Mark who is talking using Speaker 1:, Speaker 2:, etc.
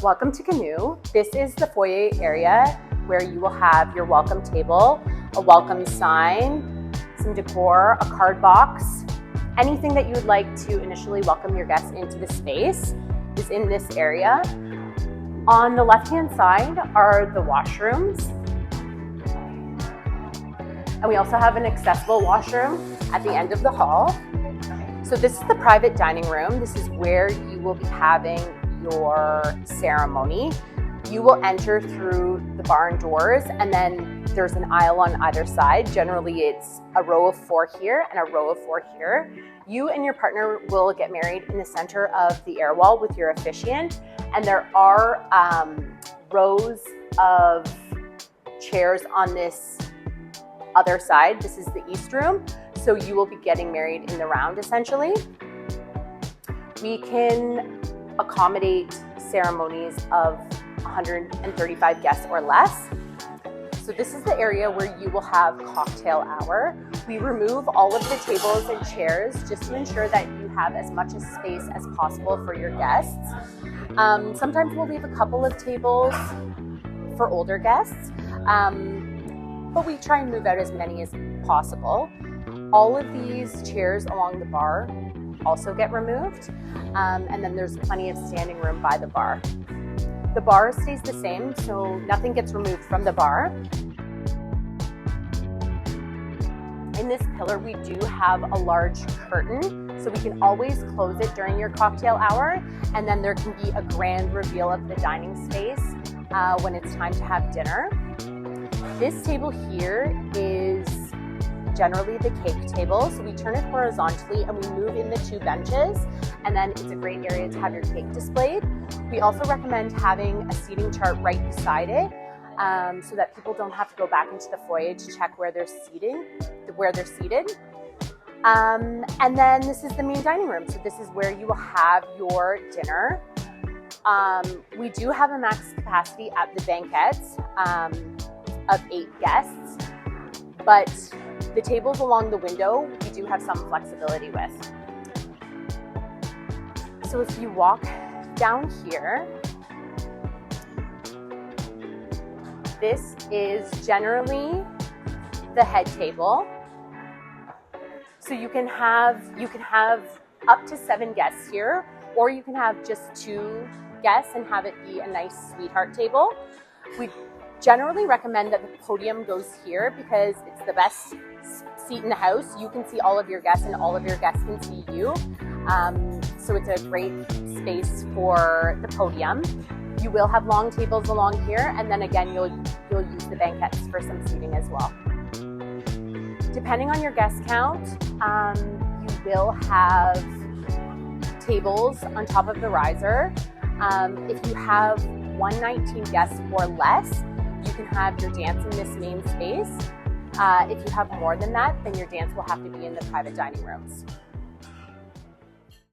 Speaker 1: Welcome to Canoe. This is the foyer area where you will have your welcome table, a welcome sign, some decor, a card box. Anything that you would like to initially welcome your guests into the space is in this area. On the left-hand side are the washrooms. And we also have an accessible washroom at the end of the hall. So this is the private dining room. This is where you will be having your ceremony. You will enter through the barn doors, and then there's an aisle on either side. Generally, it's a row of 4 here and a row of 4 here. You and your partner will get married in the center of the air wall with your officiant, and there are rows of chairs on this other side. This is the east room, so you will be getting married in the round essentially. We can accommodate ceremonies of 135 guests or less. So this is the area where you will have cocktail hour. We remove all of the tables and chairs just to ensure that you have as much space as possible for your guests. Sometimes we'll leave a couple of tables for older guests, but we try and move out as many as possible. All of these chairs along the bar also get removed, and then there's plenty of standing room by the bar. The bar stays the same, so nothing gets removed from the bar. In this pillar, we do have a large curtain, so we can always close it during your cocktail hour, and then there can be a grand reveal of the dining space when it's time to have dinner. This table here is generally the cake table, so we turn it horizontally and we move in the 2 benches, and then it's a great area to have your cake displayed. We also recommend having a seating chart right beside it, so that people don't have to go back into the foyer to check where they're seated. And then this is the main dining room, so this is where you will have your dinner. We do have a max capacity at the banquettes of 8 guests, but the tables along the window, we do have some flexibility with. So if you walk down here, this is generally the head table. So you can have up to 7 guests here, or you can have just 2 guests and have it be a nice sweetheart table. We generally recommend that the podium goes here because it's the best seat in the house. You can see all of your guests and all of your guests can see you. So it's a great space for the podium. You will have long tables along here, and then again, you'll use the banquettes for some seating as well. Depending on your guest count, you will have tables on top of the riser. If you have 119 guests or less, you can have your dance in this main space. If you have more than that, then your dance will have to be in the private dining rooms.